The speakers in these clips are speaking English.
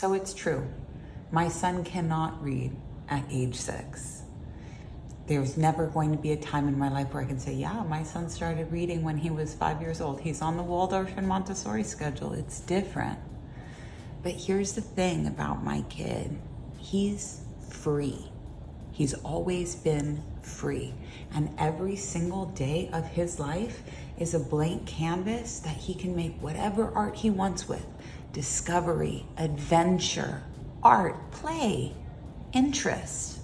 So it's true. My son cannot read at age 6. There's never going to be a time in my life where I can say, yeah, my son started reading when he was 5 years old. He's on the Waldorf and Montessori schedule. It's different. But here's the thing about my kid. He's free. He's always been free. And every single day of his life is a blank canvas that he can make whatever art he wants with. Discovery, adventure, art, play, interest.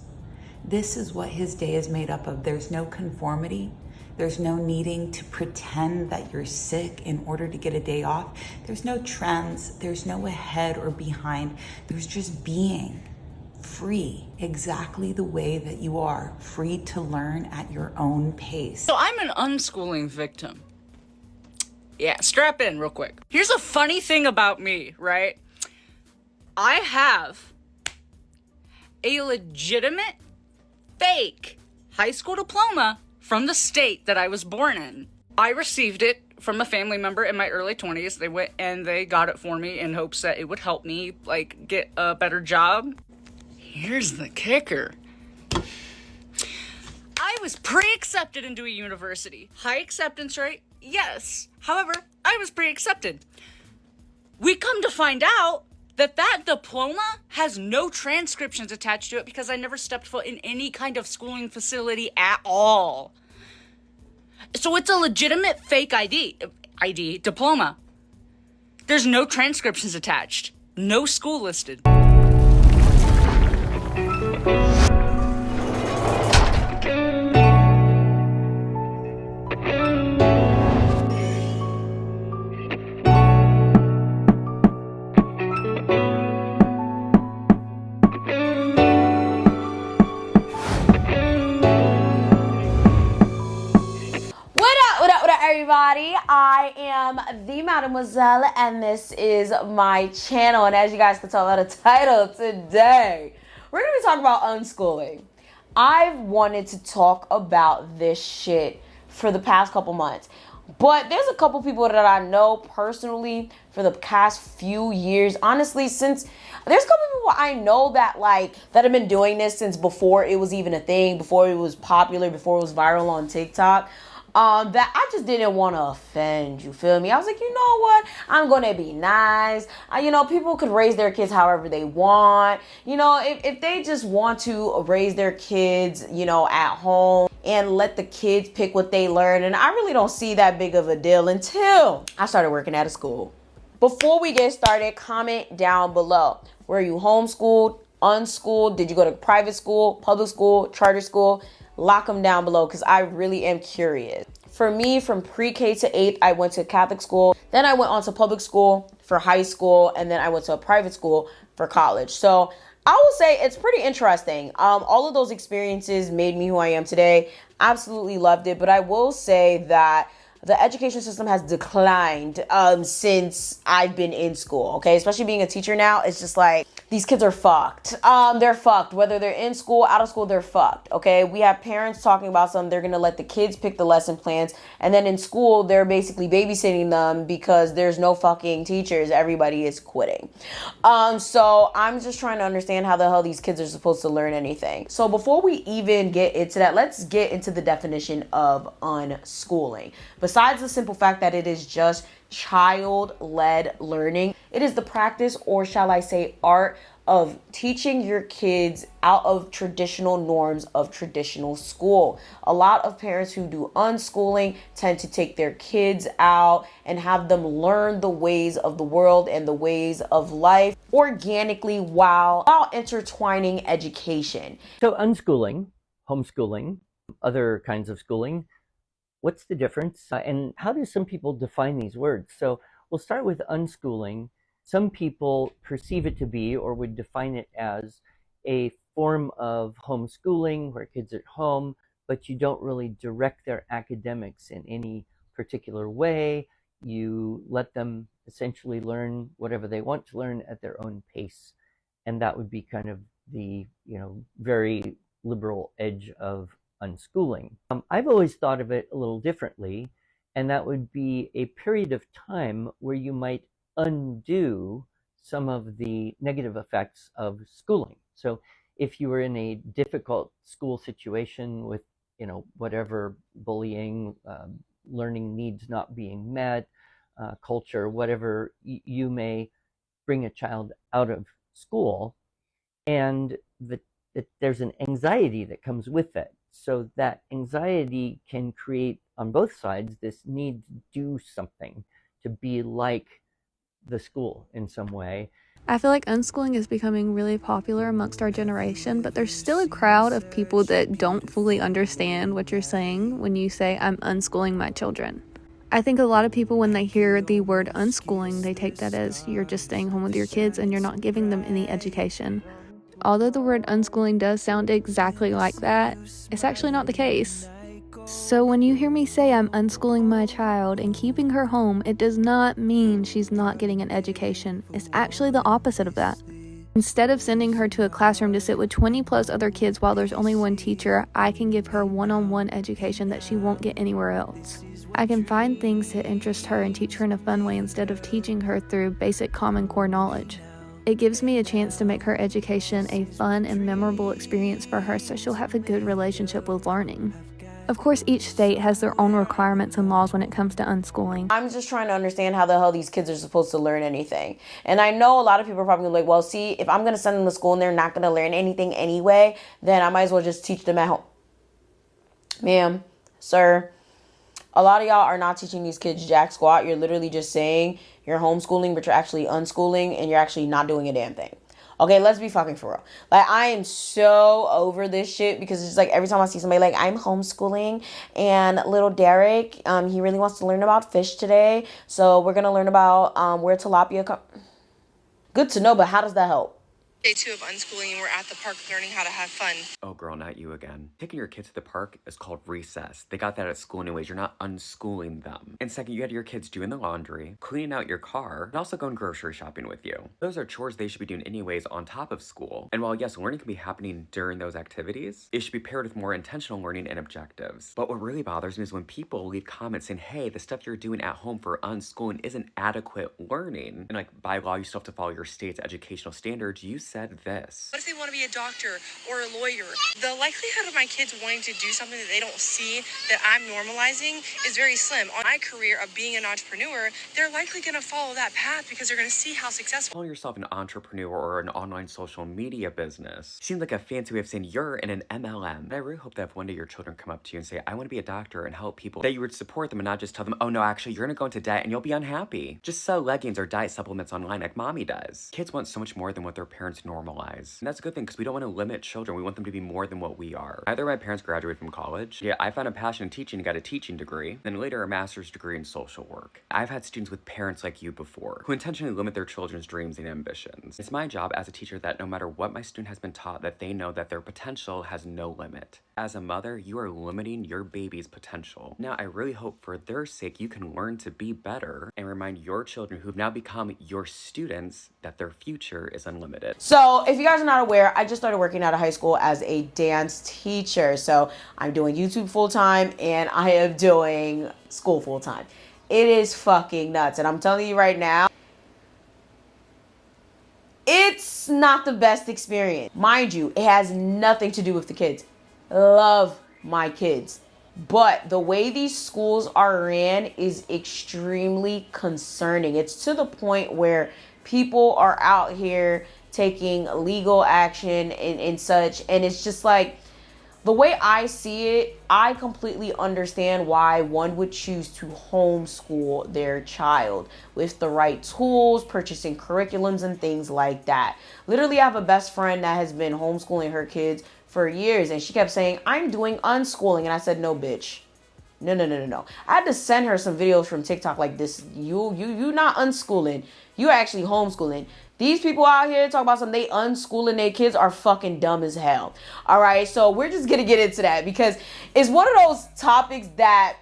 This is what his day is made up of. There's no conformity. There's no needing to pretend that you're sick in order to get a day off. There's no trends. There's no ahead or behind. There's just being free, exactly the way that you are, free to learn at your own pace. So I'm an unschooling victim. Yeah, strap in real quick. Here's a funny thing about me, right? I have a legitimate fake high school diploma from the state that I was born in. I received it from a family member in my early 20s. They went and they got it for me in hopes that it would help me like get a better job. Here's the kicker. I was pre-accepted into a university. High acceptance rate? Yes. However, I was pre-accepted. We come to find out that that diploma has no transcriptions attached to it because I never stepped foot in any kind of schooling facility at all. So it's a legitimate fake ID diploma. There's no transcriptions attached. No school listed. Everybody, I am the Mademoiselle and this is my channel, and as you guys can tell by the title today, we're going to be talking about unschooling. I've wanted to talk about this shit for the past couple months, but there's a couple people that I know personally for the past few years, honestly, since there's a couple people I know that have been doing this since before it was even a thing, before it was popular, before it was viral on TikTok. That I just didn't want to offend, you feel me? I was like, you know what? I'm going to be nice. People could raise their kids however they want. If they just want to raise their kids, at home and let the kids pick what they learn. And I really don't see that big of a deal until I started working at a school. Before we get started, comment down below. Were you homeschooled, unschooled? Did you go to private school, public school, charter school? Lock them down below because I really am curious. For me, from pre-K to 8th, I went to Catholic school. Then I went on to public school for high school. And then I went to a private school for college. So I will say it's pretty interesting. All of those experiences made me who I am today. Absolutely loved it. But I will say that the education system has declined since I've been in school, okay? Especially being a teacher now, it's just like, these kids are fucked. They're fucked. Whether they're in school, out of school, they're fucked, okay? We have parents talking about they're gonna let the kids pick the lesson plans, and then in school, they're basically babysitting them because there's no fucking teachers. Everybody is quitting. So I'm just trying to understand how the hell these kids are supposed to learn anything. So before we even get into that, let's get into the definition of unschooling. Besides the simple fact that it is just child-led learning, it is the practice, or shall I say art, of teaching your kids out of traditional norms of traditional school. A lot of parents who do unschooling tend to take their kids out and have them learn the ways of the world and the ways of life organically while intertwining education. So unschooling, homeschooling, other kinds of schooling, what's the difference? And how do some people define these words? So we'll start with unschooling. Some people perceive it to be, or would define it as, a form of homeschooling where kids are at home, but you don't really direct their academics in any particular way. You let them essentially learn whatever they want to learn at their own pace. And that would be kind of the, very liberal edge of unschooling. I've always thought of it a little differently, and that would be a period of time where you might undo some of the negative effects of schooling. So if you were in a difficult school situation with, whatever bullying, learning needs not being met, culture, whatever, you may bring a child out of school, and there's an anxiety that comes with it. So that anxiety can create on both sides this need to do something, to be like the school in some way. I feel like unschooling is becoming really popular amongst our generation, but there's still a crowd of people that don't fully understand what you're saying when you say, I'm unschooling my children. I think a lot of people, when they hear the word unschooling, they take that as you're just staying home with your kids and you're not giving them any education. Although the word unschooling does sound exactly like that, it's actually not the case. So when you hear me say I'm unschooling my child and keeping her home, it does not mean she's not getting an education. It's actually the opposite of that. Instead of sending her to a classroom to sit with 20 plus other kids while there's only one teacher, I can give her one-on-one education that she won't get anywhere else. I can find things to interest her and teach her in a fun way instead of teaching her through basic Common Core knowledge. It gives me a chance to make her education a fun and memorable experience for her so she'll have a good relationship with learning. Of course, each state has their own requirements and laws when it comes to unschooling. I'm just trying to understand how the hell these kids are supposed to learn anything. And I know a lot of people are probably like, well, see, if I'm going to send them to school and they're not going to learn anything anyway, then I might as well just teach them at home. Ma'am, sir, a lot of y'all are not teaching these kids jack squat. You're literally just saying you're homeschooling, but you're actually unschooling and you're actually not doing a damn thing. Okay, let's be fucking for real. Like, I am so over this shit because it's like every time I see somebody like, I'm homeschooling and little Derek, he really wants to learn about fish today. So we're going to learn about where tilapia come. Good to know, but how does that help? Day 2 of unschooling, and we're at the park learning how to have fun. Oh girl, not you again. Taking your kids to the park is called recess. They got that at school anyways. You're not unschooling them. And second, you had your kids doing the laundry, cleaning out your car, and also going grocery shopping with you. Those are chores they should be doing anyways on top of school. And while yes, learning can be happening during those activities, it should be paired with more intentional learning and objectives. But what really bothers me is when people leave comments saying, hey, the stuff you're doing at home for unschooling isn't adequate learning. And like by law, you still have to follow your state's educational standards. You said this. What if they want to be a doctor or a lawyer? The likelihood of my kids wanting to do something that they don't see that I'm normalizing is very slim. On my career of being an entrepreneur, they're likely going to follow that path because they're going to see how successful. Calling yourself an entrepreneur or an online social media business seems like a fancy way of saying you're in an MLM. And I really hope that if one day your children come up to you and say, I want to be a doctor and help people, that you would support them and not just tell them, oh no, actually you're going to go into debt and you'll be unhappy. Just sell leggings or diet supplements online like mommy does. Kids want so much more than what their parents normalize. And that's a good thing because we don't want to limit children. We want them to be more than what we are. Either my parents graduated from college. Yeah, I found a passion in teaching and got a teaching degree, then later a master's degree in social work. I've had students with parents like you before who intentionally limit their children's dreams and ambitions. It's my job as a teacher that no matter what my student has been taught, that they know that their potential has no limit. As a mother, you are limiting your baby's potential. Now, I really hope for their sake you can learn to be better and remind your children who've now become your students that their future is unlimited. So if you guys are not aware, I just started working out of high school as a dance teacher. So I'm doing YouTube full-time and I am doing school full-time. It is fucking nuts. And I'm telling you right now, it's not the best experience. Mind you, it has nothing to do with the kids. Love my kids. But the way these schools are ran is extremely concerning. It's to the point where people are out here taking legal action and such. And it's just like, the way I see it, I completely understand why one would choose to homeschool their child with the right tools, purchasing curriculums and things like that. Literally, I have a best friend that has been homeschooling her kids for years, and she kept saying, I'm doing unschooling. And I said, no, bitch. No. I had to send her some videos from TikTok like this. You not unschooling. You're actually homeschooling. These people out here talk about something, they unschooling their kids are fucking dumb as hell. All right, so we're just going to get into that because it's one of those topics that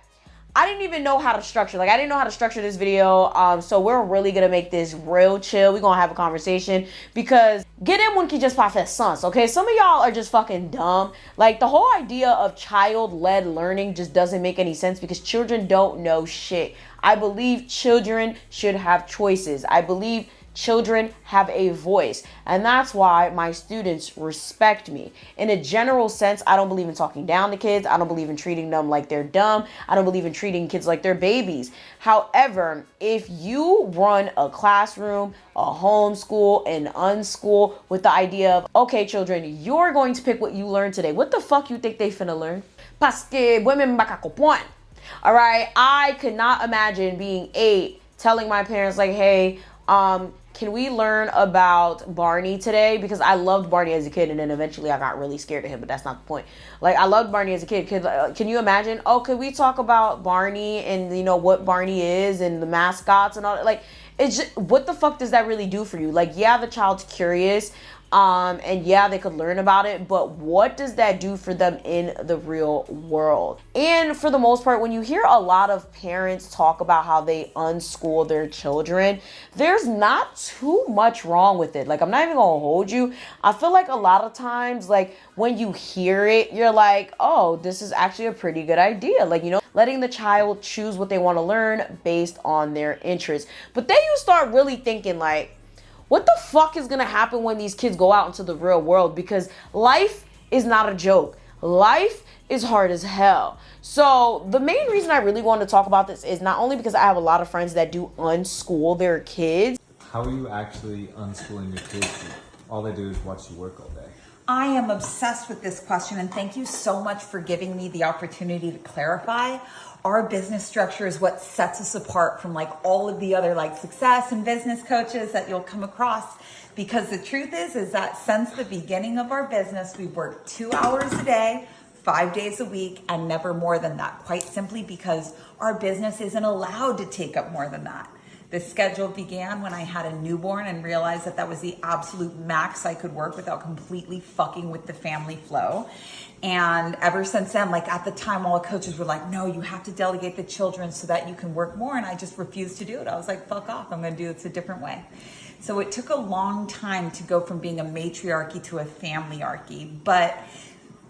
I didn't even know how to structure. Like, I didn't know how to structure this video. So we're really going to make this real chill. We're going to have a conversation because get in one can just pas faire sens, okay? Some of y'all are just fucking dumb. Like, the whole idea of child-led learning just doesn't make any sense because children don't know shit. I believe children should have choices. I believe Children have a voice, and that's why my students respect me. In a general sense, I don't believe in talking down to kids. I don't believe in treating them like they're dumb. I don't believe in treating kids like they're babies. However, if you run a classroom, a homeschool, and unschool with the idea of, okay, children, you're going to pick what you learned today. What the fuck you think they finna learn? Parce que women bakakopuan. All right, I could not imagine being 8 telling my parents like, hey, can we learn about Barney today? Because I loved Barney as a kid, and then eventually I got really scared of him, but that's not the point. Like, I loved Barney as a kid. Can you imagine? Oh, could we talk about Barney and, you know, what Barney is and the mascots and all that? Like, it's just, what the fuck does that really do for you? Like, yeah, the child's curious, and yeah, they could learn about it, but what does that do for them in the real world? And for the most part, when you hear a lot of parents talk about how they unschool their children, there's not too much wrong with it. Like, I'm not even gonna hold you. I feel like a lot of times, like, when you hear it, you're like, oh, this is actually a pretty good idea. Like, you know, letting the child choose what they want to learn based on their interests. But then you start really thinking, like, what the fuck is gonna happen when these kids go out into the real world? Because life is not a joke. Life is hard as hell. So the main reason I really wanted to talk about this is not only because I have a lot of friends that do unschool their kids. How are you actually unschooling your kids? All they do is watch you work all day. I am obsessed with this question, and thank you so much for giving me the opportunity to clarify. Our business structure is what sets us apart from like all of the other like success and business coaches that you'll come across. Because the truth is that since the beginning of our business, we've worked 2 hours a day, 5 days a week, and never more than that. Quite simply because our business isn't allowed to take up more than that. The schedule began when I had a newborn and realized that that was the absolute max I could work without completely fucking with the family flow. And ever since then, like at the time, all the coaches were like, no, you have to delegate the children so that you can work more. And I just refused to do it. I was like, fuck off. I'm going to do this a different way. So it took a long time to go from being a matriarchy to a familyarchy. But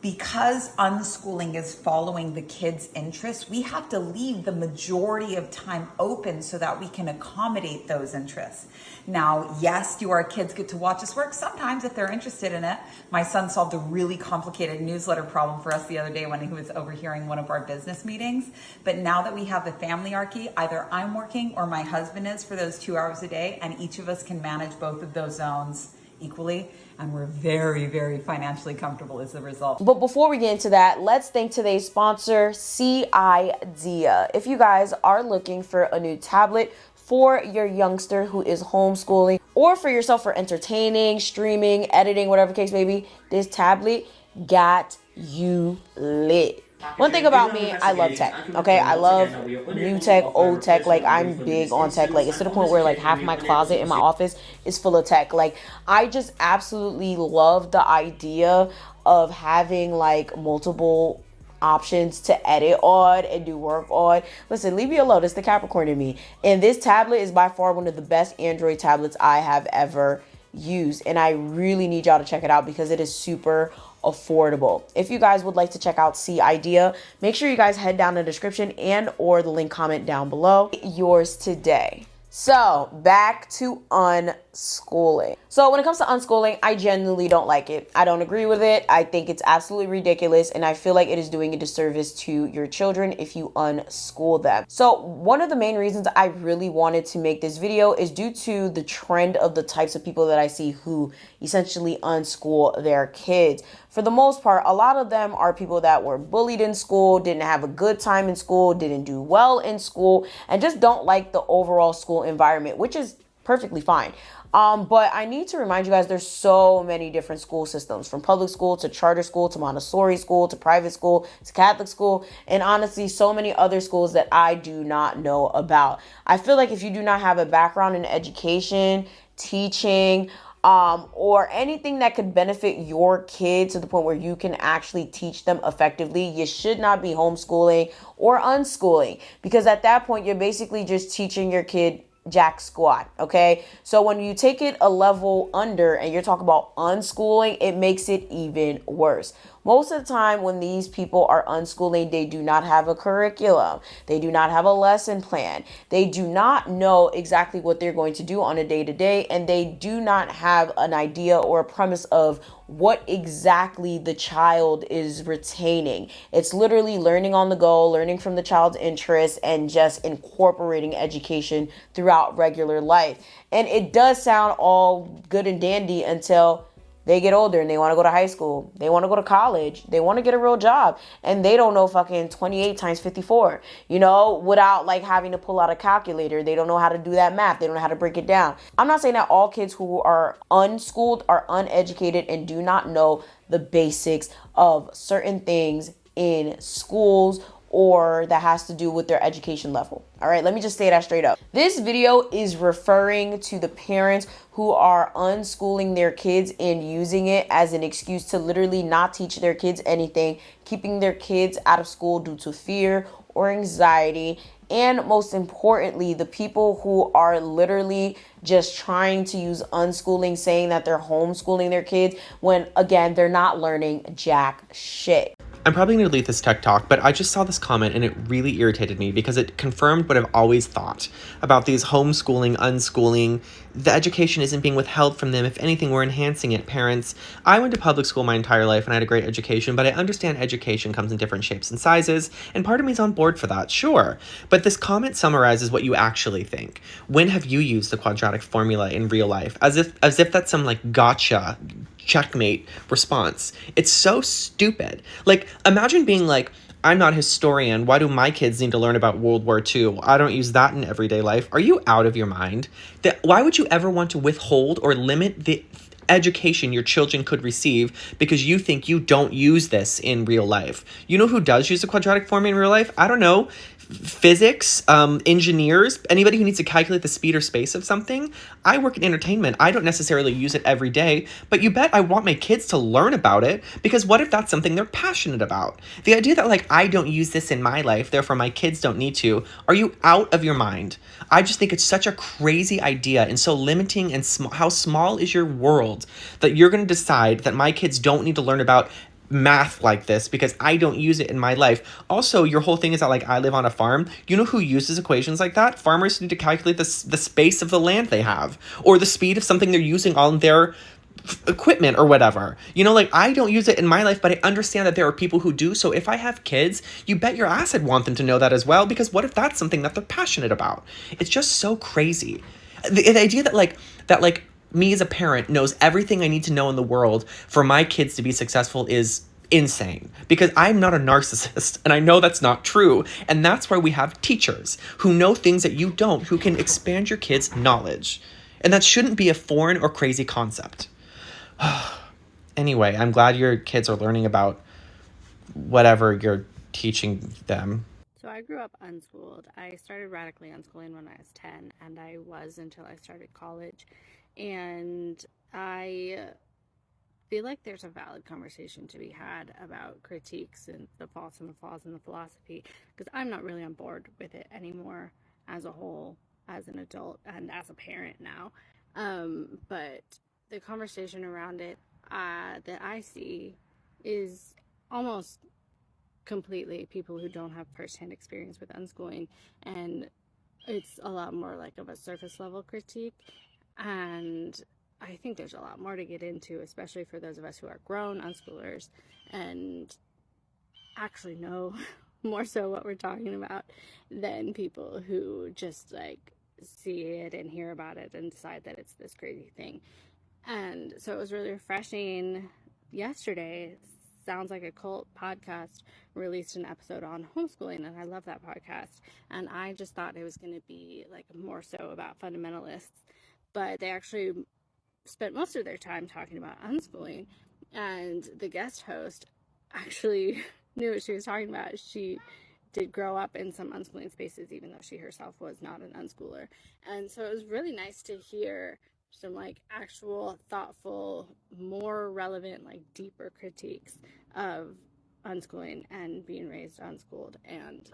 because unschooling is following the kids' interests, we have to leave the majority of time open so that we can accommodate those interests. Now, yes, do our kids get to watch us work? Sometimes if they're interested in it. My son solved a really complicated newsletter problem for us the other day when he was overhearing one of our business meetings. But now that we have the familyarchy, either I'm working or my husband is for those 2 hours a day, and each of us can manage both of those zones equally, and we're very, very financially comfortable as a result. But before we get into that, let's thank today's sponsor, Cidea. If you guys are looking for a new tablet for your youngster who is homeschooling, or for yourself for entertaining, streaming, editing, whatever case may be, this tablet got you lit. One thing about me, I love tech, okay? I love new tech, old tech. Like, I'm big on tech. Like, it's to the point where, like, half my closet in my office is full of tech. Like, I just absolutely love the idea of having, like, multiple options to edit on and do work on. Listen, leave me alone. It's the Capricorn in me. And this tablet is by far one of the best Android tablets I have ever used. And I really need y'all to check it out because it is super affordable. If you guys would like to check out Cidea, make sure you guys head down in the description and or the link comment down below. Yours today. So back to unschooling. So when it comes to unschooling, I genuinely don't like it. I don't agree with it. I think it's absolutely ridiculous. And I feel like it is doing a disservice to your children if you unschool them. So one of the main reasons I really wanted to make this video is due to the trend of the types of people that I see who essentially unschool their kids. For the most part, a lot of them are people that were bullied in school, didn't have a good time in school, didn't do well in school, and just don't like the overall school environment, which is perfectly fine. But I need to remind you guys, there's so many different school systems, from public school to charter school to Montessori school to private school to Catholic school, and honestly, so many other schools that I do not know about. I feel like if you do not have a background in education, teaching, or anything that could benefit your kids to the point where you can actually teach them effectively, you should not be homeschooling or unschooling, because at that point, you're basically just teaching your kid jack squat. Okay. So when you take it a level under and you're talking about unschooling, it makes it even worse. Most of the time when these people are unschooling, they do not have a curriculum. They do not have a lesson plan. They do not know exactly what they're going to do on a day-to-day, and they do not have an idea or a premise of what exactly the child is retaining. It's literally learning on the go, learning from the child's interests, and just incorporating education throughout regular life. And it does sound all good and dandy until they get older and they want to go to high school. They want to go to college. They want to get a real job. And they don't know fucking 28 times 54, without like having to pull out a calculator. They don't know how to do that math. They don't know how to break it down. I'm not saying that all kids who are unschooled are uneducated and do not know the basics of certain things in schools or that has to do with their education level. All right, let me just say that straight up. This video is referring to the parents who are unschooling their kids and using it as an excuse to literally not teach their kids anything, keeping their kids out of school due to fear or anxiety. And most importantly, the people who are literally just trying to use unschooling, saying that they're homeschooling their kids when, again, they're not learning jack shit. I'm probably going to delete this tech talk, but I just saw this comment and it really irritated me because it confirmed what I've always thought about these homeschooling, unschooling. The education isn't being withheld from them. If anything, we're enhancing it. Parents, I went to public school my entire life and I had a great education, but I understand education comes in different shapes and sizes, and part of me is on board for that, sure. But this comment summarizes what you actually think. When have you used the quadratic formula in real life? As if that's some like gotcha checkmate response. It's so stupid. Like, imagine being like, I'm not a historian. Why do my kids need to learn about World War II? I don't use that in everyday life. Are you out of your mind? Why would you ever want to withhold or limit the education your children could receive because you think you don't use this in real life? You know who does use the quadratic formula in real life? I don't know. Physics, engineers, anybody who needs to calculate the speed or space of something. I work in entertainment. I don't necessarily use it every day, but you bet I want my kids to learn about it, because what if that's something they're passionate about? The idea that like, I don't use this in my life, therefore my kids don't need to. Are you out of your mind? I just think it's such a crazy idea and so limiting, and how small is your world that you're going to decide that my kids don't need to learn about math like this because I don't use it in my life. Also, your whole thing is that like I live on a farm. You know who uses equations like that? Farmers need to calculate the space of the land they have, or the speed of something they're using on their equipment or whatever. Like I don't use it in my life, but I understand that there are people who do. So if I have kids, you bet your ass I'd want them to know that as well, because what if that's something that they're passionate about? It's just so crazy. The idea that like me as a parent knows everything I need to know in the world for my kids to be successful is insane, because I'm not a narcissist and I know that's not true. And that's why we have teachers who know things that you don't, who can expand your kids' knowledge. And that shouldn't be a foreign or crazy concept. Anyway, I'm glad your kids are learning about whatever you're teaching them. So I grew up unschooled. I started radically unschooling when I was 10, and I was until I started college. And I feel like there's a valid conversation to be had about critiques and the faults and the flaws in the philosophy, because I'm not really on board with it anymore as a whole, as an adult and as a parent now. But the conversation around it that I see is almost completely people who don't have firsthand experience with unschooling, and it's a lot more like of a surface level critique. And I think there's a lot more to get into, especially for those of us who are grown unschoolers and actually know more so what we're talking about than people who just like see it and hear about it and decide that it's this crazy thing. And so it was really refreshing. Yesterday, Sounds Like a Cult podcast released an episode on homeschooling, and I love that podcast. And I just thought it was going to be like more so about fundamentalists, but they actually spent most of their time talking about unschooling. And the guest host actually knew what she was talking about. She did grow up in some unschooling spaces, even though she herself was not an unschooler. And so it was really nice to hear some like actual thoughtful, more relevant, like deeper critiques of unschooling and being raised unschooled. And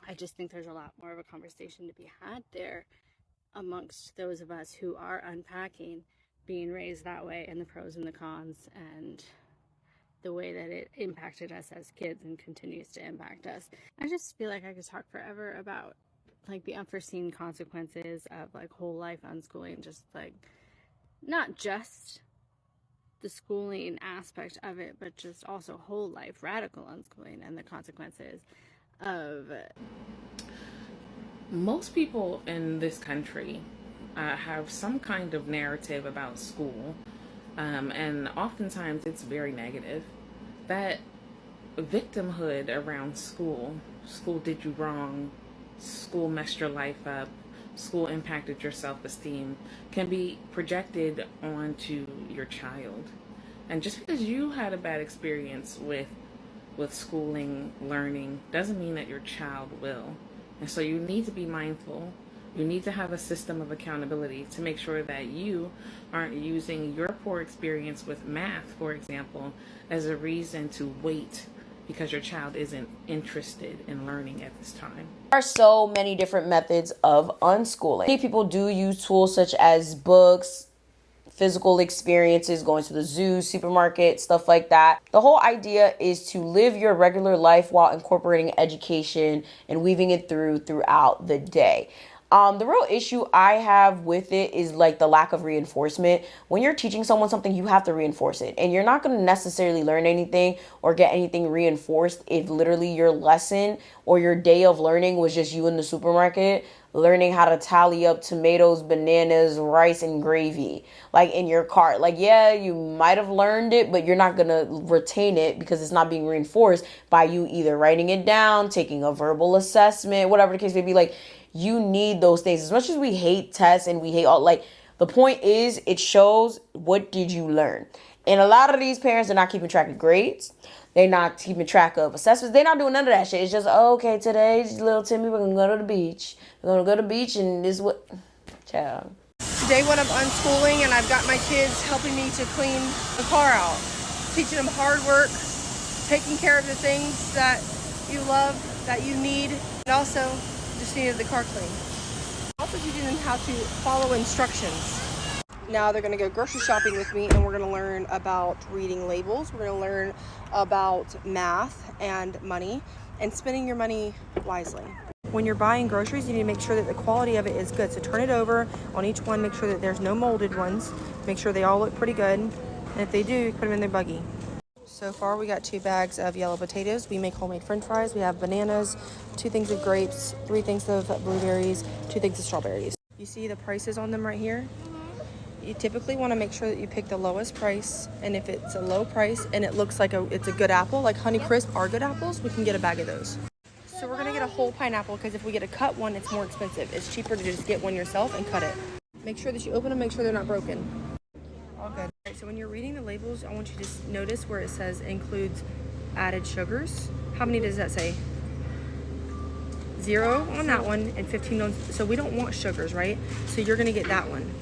I just think there's a lot more of a conversation to be had there amongst those of us who are unpacking being raised that way and the pros and the cons and the way that it impacted us as kids and continues to impact us. I just feel like I could talk forever about like the unforeseen consequences of like whole life unschooling, just like not just the schooling aspect of it, but just also whole life radical unschooling and the consequences of it. Most people in this country have some kind of narrative about school, and oftentimes it's very negative. That victimhood around school did you wrong, school messed your life up, school impacted your self-esteem, can be projected onto your child. And just because you had a bad experience with schooling, learning, doesn't mean that your child will. And so you need to be mindful. You need to have a system of accountability to make sure that you aren't using your poor experience with math, for example, as a reason to wait because your child isn't interested in learning at this time. There are so many different methods of unschooling. Many people do use tools such as books, physical experiences, going to the zoo, supermarket, stuff like that. The whole idea is to live your regular life while incorporating education and weaving it throughout the day. The real issue I have with it is like the lack of reinforcement. When you're teaching someone something, you have to reinforce it. And you're not going to necessarily learn anything or get anything reinforced if literally your lesson or your day of learning was just you in the supermarket learning how to tally up tomatoes, bananas, rice, and gravy, like in your cart. Like, yeah, you might have learned it, but you're not going to retain it because it's not being reinforced by you either writing it down, taking a verbal assessment, whatever the case may be. Like, you need those things. As much as we hate tests and we hate all, like, the point is it shows what did you learn. And a lot of these parents are not keeping track of grades. They're not keeping track of assessments. They're not doing none of that shit. It's just, oh, okay, today, little Timmy, we're going to go to the beach. We're going to go to the beach and this is what, child. Day one of unschooling, and I've got my kids helping me to clean the car out. Teaching them hard work, taking care of the things that you love, that you need, and also just needed the car clean. Also teaching them how to follow instructions. Now they're going to go grocery shopping with me, and we're going to learn about reading labels. We're going to learn about math and money and spending your money wisely. When you're buying groceries, you need to make sure that the quality of it is good. So turn it over on each one, make sure that there's no molded ones, make sure they all look pretty good. And if they do, put them in their buggy. So far we got 2 bags of yellow potatoes. We make homemade french fries. We have bananas, 2 things of grapes, 3 things of blueberries, 2 things of strawberries. You see the prices on them right here? You typically want to make sure that you pick the lowest price, and if it's a low price and it looks like it's a good apple, like Honeycrisp are good apples, we can get a bag of those. So we're going to get a whole pineapple because if we get a cut one, it's more expensive. It's cheaper to just get one yourself and cut it. Make sure that you open them, make sure they're not broken. All good. All right, so when you're reading the labels, I want you to just notice where it says includes added sugars. How many does that say? 0 on that one and 15 on, so we don't want sugars, right? So you're going to get that one,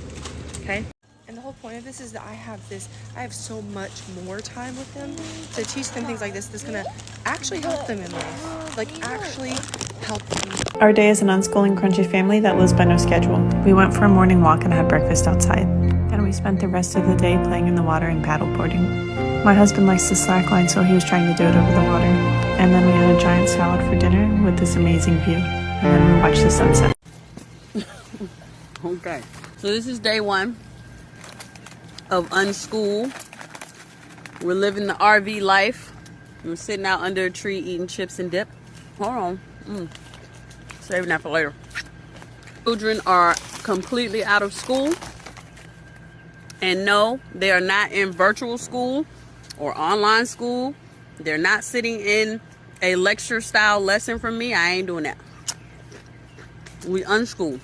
okay? And the whole point of this is that I have so much more time with them to teach them things like this that's going to actually help them in life. Like, actually help them. Our day is an unschooling crunchy family that lives by no schedule. We went for a morning walk and had breakfast outside. Then we spent the rest of the day playing in the water and paddleboarding. My husband likes to slackline, so he was trying to do it over the water. And then we had a giant salad for dinner with this amazing view. And then we watched the sunset. Okay, so this is day 1 of unschool. We're living the RV life. We're sitting out under a tree eating chips and dip. Hold on. Saving that for later. Children are completely out of school. And no, they are not in virtual school or online school. They're not sitting in a lecture style lesson from me. I ain't doing that. We unschool.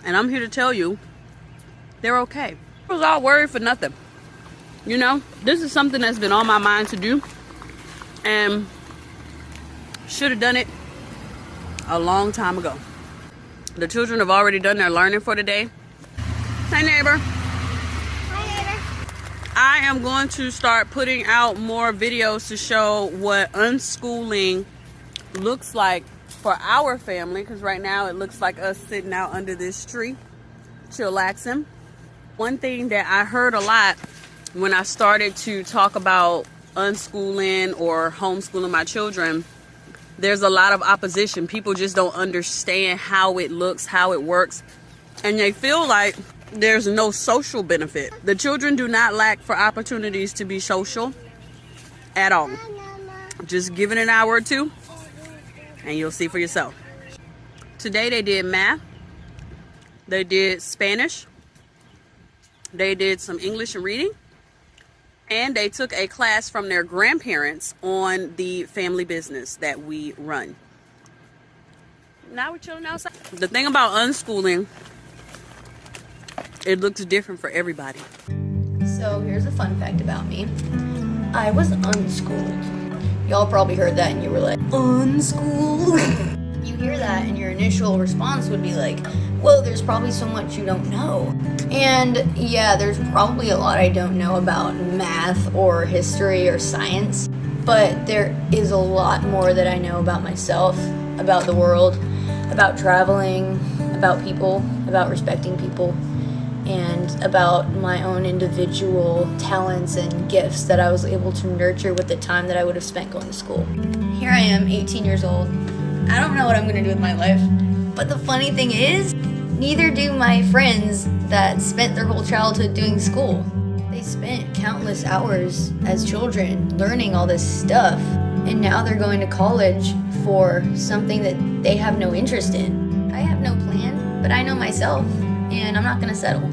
And I'm here to tell you, they're okay. I was all worried for nothing. You know, this is something that's been on my mind to do. And should have done it a long time ago. The children have already done their learning for the day. Hey, neighbor. Hi, neighbor. I am going to start putting out more videos to show what unschooling looks like for our family, because right now it looks like us sitting out under this tree, chillaxing. One thing that I heard a lot when I started to talk about unschooling or homeschooling my children, there's a lot of opposition. People just don't understand how it looks, how it works, and they feel like there's no social benefit. The children do not lack for opportunities to be social at all. Just give it an hour or two and you'll see for yourself. Today they did math, they did Spanish, they did some English and reading, and they took a class from their grandparents on the family business that we run. Now we're chilling outside. The thing about unschooling, it looks different for everybody. So here's a fun fact about me. I was unschooled. Y'all probably heard that and you were like, unschooled? You hear that and your initial response would be like, well, there's probably so much you don't know. And yeah, there's probably a lot I don't know about math or history or science, but there is a lot more that I know about myself, about the world, about traveling, about people, about respecting people, and about my own individual talents and gifts that I was able to nurture with the time that I would have spent going to school. Here I am, 18 years old. I don't know what I'm gonna do with my life, but the funny thing is, neither do my friends that spent their whole childhood doing school. They spent countless hours as children learning all this stuff, and now they're going to college for something that they have no interest in. I have no plan, but I know myself, and I'm not gonna settle.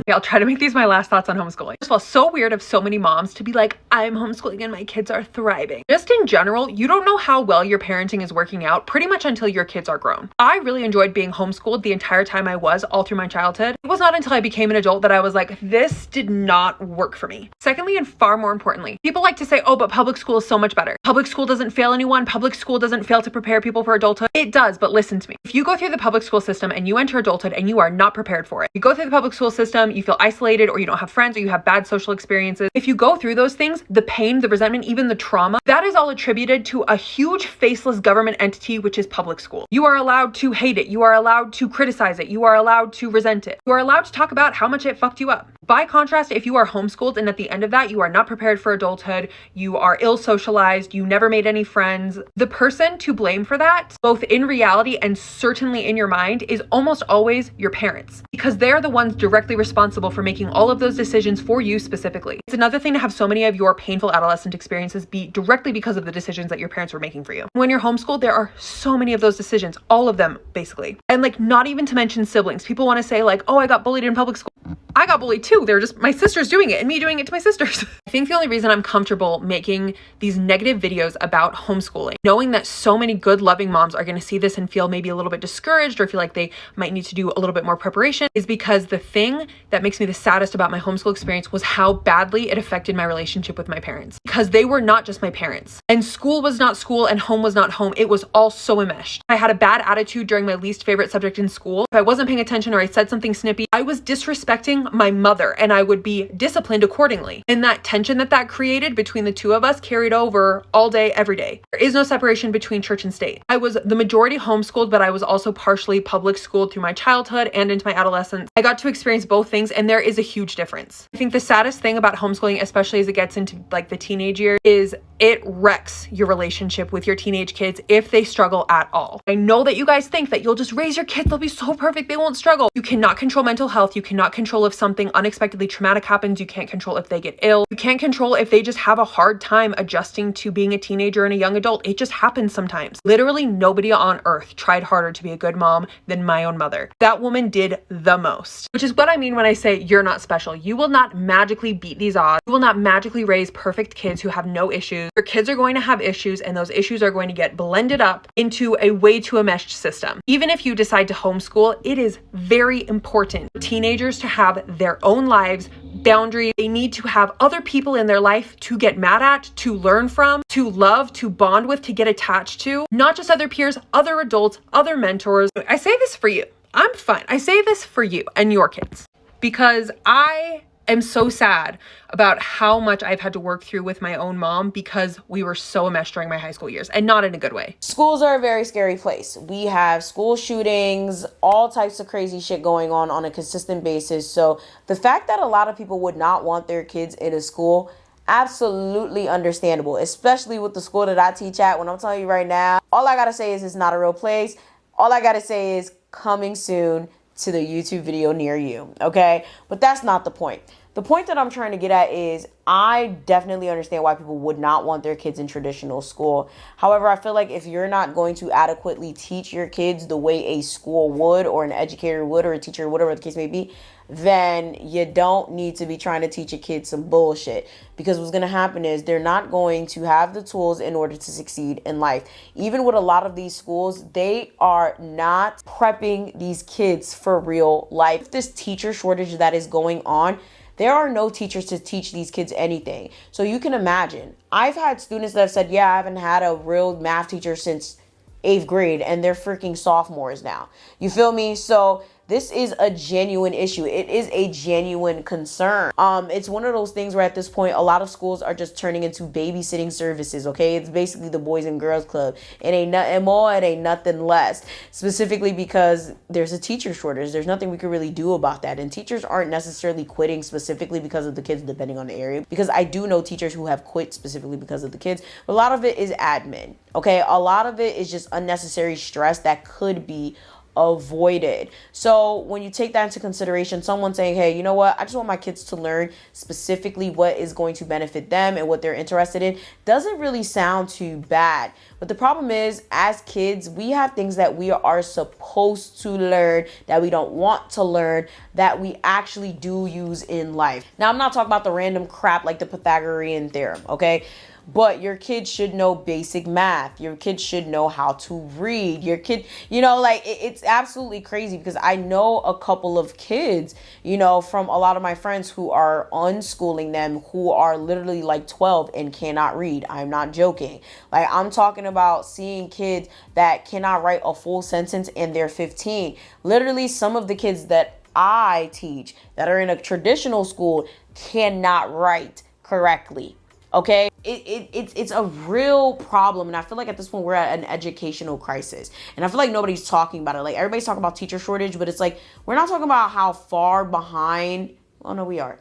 I'll try to make these my last thoughts on homeschooling. First of all, so weird of so many moms to be like, I'm homeschooling and my kids are thriving. Just in general, you don't know how well your parenting is working out pretty much until your kids are grown. I really enjoyed being homeschooled the entire time I was, all through my childhood. It was not until I became an adult that I was like, this did not work for me. Secondly, and far more importantly, people like to say, oh, but public school is so much better. Public school doesn't fail anyone. Public school doesn't fail to prepare people for adulthood. It does, but listen to me. If you go through the public school system and you enter adulthood and you are not prepared for it, you go through the public school system, you feel isolated, or you don't have friends, or you have bad social experiences. If you go through those things, the pain, the resentment, even the trauma, that is all attributed to a huge faceless government entity, which is public school. You are allowed to hate it. You are allowed to criticize it. You are allowed to resent it. You are allowed to talk about how much it fucked you up. By contrast, if you are homeschooled and at the end of that, you are not prepared for adulthood, you are ill socialized, you never made any friends, the person to blame for that, both in reality and certainly in your mind, is almost always your parents, because they're the ones directly responsible for making all of those decisions for you specifically. It's another thing to have so many of your painful adolescent experiences be directly because of the decisions that your parents were making for you. When you're homeschooled, there are so many of those decisions, all of them basically. And like, not even to mention siblings. People want to say like, oh, I got bullied in public school. I got bullied too. They're just my sisters doing it and me doing it to my sisters. I think the only reason I'm comfortable making these negative videos about homeschooling, knowing that so many good, loving moms are going to see this and feel maybe a little bit discouraged or feel like they might need to do a little bit more preparation, is because the thing that makes me the saddest about my homeschool experience was how badly it affected my relationship with my parents, because they were not just my parents, and school was not school and home was not home. It was all so enmeshed. I had a bad attitude during my least favorite subject in school. If I wasn't paying attention or I said something snippy, I was disrespecting my mother and I would be disciplined accordingly. And that tension that created between the two of us carried over all day, every day. There is no separation between church and state. I was the majority homeschooled, but I was also partially public schooled through my childhood and into my adolescence. I got to experience both things, and there is a huge difference. I think the saddest thing about homeschooling, especially as it gets into like the teenage years, is it wrecks your relationship with your teenage kids if they struggle at all. I know that you guys think that you'll just raise your kids, they'll be so perfect, they won't struggle. You cannot control mental health. You cannot control if something unexpectedly traumatic happens. You can't control if they get ill. You can't control if they just have a hard time adjusting to being a teenager and a young adult. It just happens sometimes. Literally nobody on earth tried harder to be a good mom than my own mother. That woman did the most, which is what I mean when I say you're not special. You will not magically beat these odds. You will not magically raise perfect kids who have no issues. Your kids are going to have issues, and those issues are going to get blended up into a way too enmeshed system. Even if you decide to homeschool, it is very important for teenagers to have their own lives, boundaries. They need to have other people in their life to get mad at, to learn from, to love, to bond with, to get attached to. Not just other peers, other adults, other mentors. I say this for you. I'm fine. I say this for you and your kids, because I am so sad about how much I've had to work through with my own mom because we were so enmeshed during my high school years, and not in a good way. Schools are a very scary place. We have school shootings, all types of crazy shit going on a consistent basis. So the fact that a lot of people would not want their kids in a school, absolutely understandable, especially with the school that I teach at. When I'm telling you right now, all I gotta say is it's not a real place. All I gotta say is coming soon to the YouTube video near you, okay? But that's not the point. The point that I'm trying to get at is I definitely understand why people would not want their kids in traditional school. However, I feel like if you're not going to adequately teach your kids the way a school would, or an educator would, or a teacher, whatever the case may be, then you don't need to be trying to teach a kid some bullshit. Because what's going to happen is they're not going to have the tools in order to succeed in life. Even with a lot of these schools, they are not prepping these kids for real life. This teacher shortage that is going on, there are no teachers to teach these kids anything. So you can imagine, I've had students that have said, yeah, I haven't had a real math teacher since 8th grade, and they're freaking sophomores now. You feel me? So this is a genuine issue. It is a genuine concern. It's one of those things where at this point, a lot of schools are just turning into babysitting services, okay? It's basically the Boys and Girls Club. It ain't nothing more, it ain't nothing less. Specifically because there's a teacher shortage. There's nothing we can really do about that. And teachers aren't necessarily quitting specifically because of the kids, depending on the area. Because I do know teachers who have quit specifically because of the kids. But a lot of it is admin, okay? A lot of it is just unnecessary stress that could be avoided. So when you take that into consideration, someone saying, hey, you know what, I just want my kids to learn specifically what is going to benefit them and what they're interested in, doesn't really sound too bad. But the problem is, as kids, we have things that we are supposed to learn, that we don't want to learn, that we actually do use in life. Now, I'm not talking about the random crap like the Pythagorean theorem, okay? But your kid should know basic math. Your kid should know how to read. Your kid, you know, like it's absolutely crazy because I know a couple of kids, you know, from a lot of my friends who are unschooling them, who are literally like 12 and cannot read. I'm not joking. Like, I'm talking about seeing kids that cannot write a full sentence and they're 15. Literally, some of the kids that I teach that are in a traditional school cannot write correctly. Okay, it's a real problem. And I feel like at this point, we're at an educational crisis. And I feel like nobody's talking about it. Like, everybody's talking about teacher shortage, but it's like, we're not talking about how far behind. Oh, no, we are.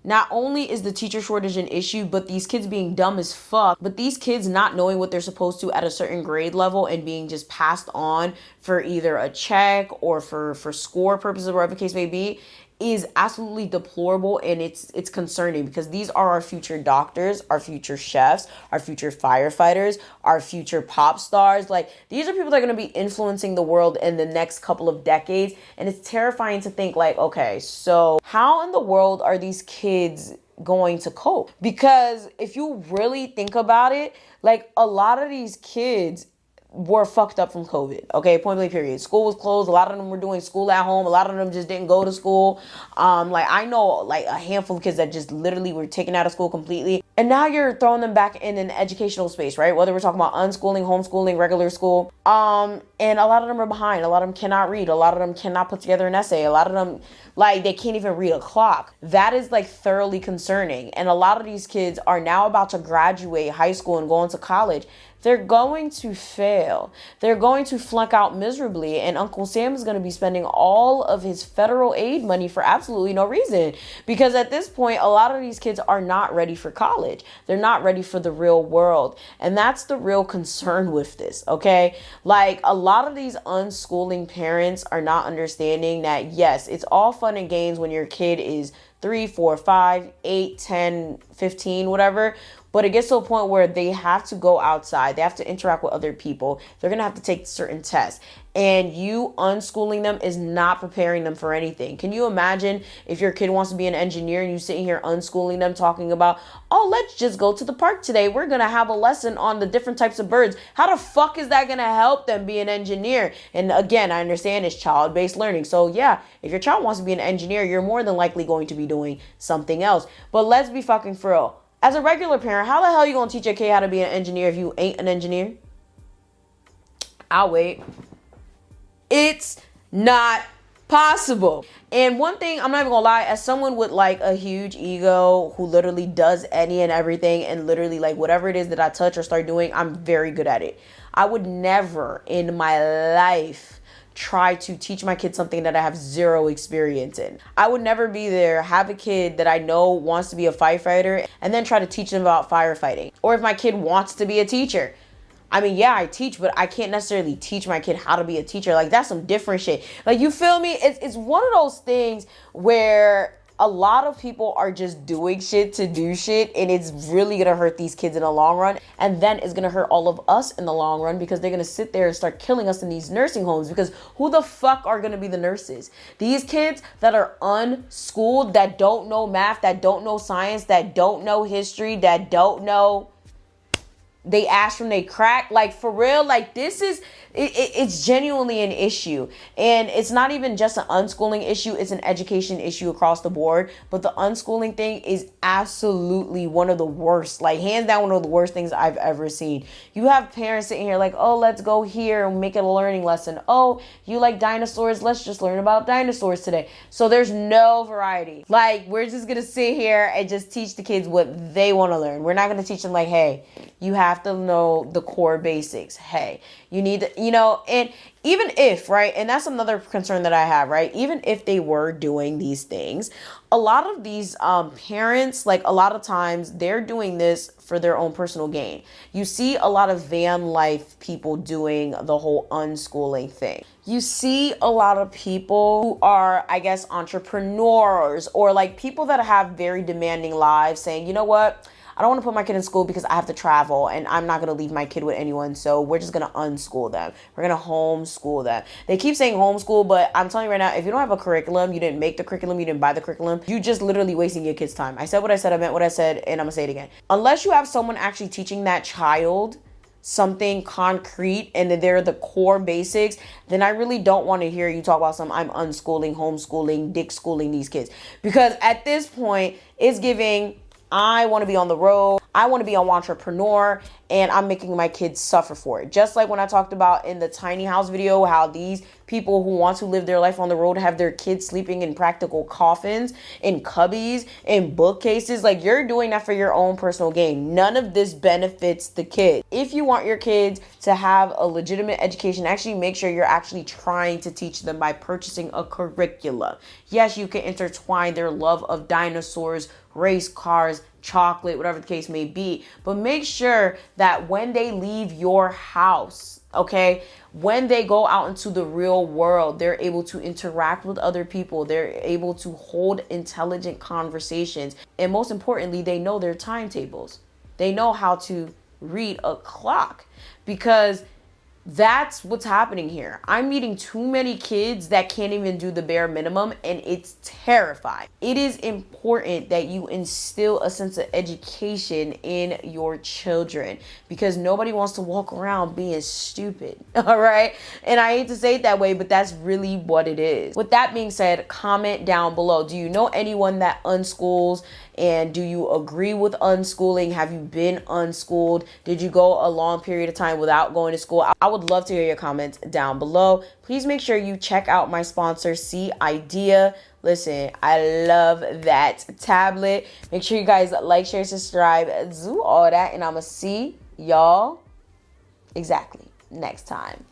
Not only is the teacher shortage an issue, but these kids being dumb as fuck, but these kids not knowing what they're supposed to at a certain grade level and being just passed on for either a check or for score purposes, whatever the case may be, is absolutely deplorable. And it's concerning because these are our future doctors, our future chefs, our future firefighters, our future pop stars. Like, these are people that are going to be influencing the world in the next couple of decades. And it's terrifying to think like, okay, so how in the world are these kids going to cope? Because if you really think about it, like, a lot of these kids were fucked up from COVID. Okay, point blank period. School was closed. A lot of them were doing school at home. A lot of them just didn't go to school. Like, I know like a handful of kids that just literally were taken out of school completely. And now you're throwing them back in an educational space, right? Whether we're talking about unschooling, homeschooling, regular school. And a lot of them are behind. A lot of them cannot read. A lot of them cannot put together an essay. A lot of them, like, they can't even read a clock. That is like thoroughly concerning. And a lot of these kids are now about to graduate high school and go into college. They're going to fail. They're going to flunk out miserably. And Uncle Sam is going to be spending all of his federal aid money for absolutely no reason. Because at this point, a lot of these kids are not ready for college. They're not ready for the real world. And that's the real concern with this, okay? Like, a lot of these unschooling parents are not understanding that, yes, it's all fun and games when your kid is 3, 4, 5, 8, 10, 15, whatever. But it gets to a point where they have to go outside. They have to interact with other people. They're going to have to take certain tests. And you unschooling them is not preparing them for anything. Can you imagine if your kid wants to be an engineer and you sitting here unschooling them talking about, oh, let's just go to the park today. We're going to have a lesson on the different types of birds. How the fuck is that going to help them be an engineer? And again, I understand it's child-based learning. So yeah, if your child wants to be an engineer, you're more than likely going to be doing something else. But let's be fucking for real. As a regular parent, how the hell are you going to teach your kid how to be an engineer if you ain't an engineer? I'll wait. It's not possible. And one thing, I'm not even gonna lie, as someone with like a huge ego who literally does any and everything, and literally like whatever it is that I touch or start doing, I'm very good at it. I would never in my life try to teach my kids something that I have zero experience in. I would never be there, have a kid that I know wants to be a firefighter, and then try to teach them about firefighting. Or if my kid wants to be a teacher. I mean, yeah, I teach, but I can't necessarily teach my kid how to be a teacher. Like, that's some different shit. Like, you feel me? It's one of those things where a lot of people are just doing shit to do shit, and it's really gonna hurt these kids in the long run, and then it's gonna hurt all of us in the long run, because they're gonna sit there and start killing us in these nursing homes, because who the fuck are gonna be the nurses? These kids that are unschooled, that don't know math, that don't know science, that don't know history, that don't know they ash from they crack, like for real, like this is it's genuinely an issue. And it's not even just an unschooling issue, it's an education issue across the board. But the unschooling thing is absolutely one of the worst, like hands down one of the worst things I've ever seen. You have parents sitting here like, oh, let's go here and make it a learning lesson. Oh, you like dinosaurs, let's just learn about dinosaurs today. So there's no variety. Like, we're just gonna sit here and just teach the kids what they want to learn. We're not gonna teach them like, hey, you have to know the core basics. Hey, you need to, and even if, right, and that's another concern that I have, right, even if they were doing these things, a lot of these parents, like a lot of times they're doing this for their own personal gain. You see a lot of van life people doing the whole unschooling thing. You see a lot of people who are, I guess, entrepreneurs, or like people that have very demanding lives saying, you know what, I don't want to put my kid in school because I have to travel and I'm not going to leave my kid with anyone. So we're just going to unschool them. We're going to homeschool them. They keep saying homeschool, but I'm telling you right now, if you don't have a curriculum, you didn't make the curriculum, you didn't buy the curriculum, you just literally wasting your kid's time. I said what I said, I meant what I said, and I'm going to say it again. Unless you have someone actually teaching that child something concrete and they're the core basics, then I really don't want to hear you talk about some I'm unschooling, homeschooling, dick schooling these kids. Because at this point, it's giving, I want to be on the road. I want to be an entrepreneur, and I'm making my kids suffer for it. Just like when I talked about in the tiny house video, how these people who want to live their life on the road have their kids sleeping in practical coffins, in cubbies, in bookcases. Like, you're doing that for your own personal gain. None of this benefits the kid. If you want your kids to have a legitimate education, actually make sure you're actually trying to teach them by purchasing a curriculum. Yes, you can intertwine their love of dinosaurs, race cars, chocolate, whatever the case may be, but make sure that when they leave your house, okay, when they go out into the real world, they're able to interact with other people, they're able to hold intelligent conversations, and most importantly, they know their timetables. They know how to read a clock, because that's what's happening here. I'm meeting too many kids that can't even do the bare minimum, and it's terrifying. It is important that you instill a sense of education in your children, because nobody wants to walk around being stupid, all right? And I hate to say it that way, but that's really what it is. With that being said, comment down below. Do you know anyone that unschools? And do you agree with unschooling? Have you been unschooled? Did you go a long period of time without going to school? I would love to hear your comments down below. Please make sure you check out my sponsor, CONSULTATION. Listen, I love that tablet. Make sure you guys like, share, subscribe, do all that. And I'm going to see y'all exactly next time.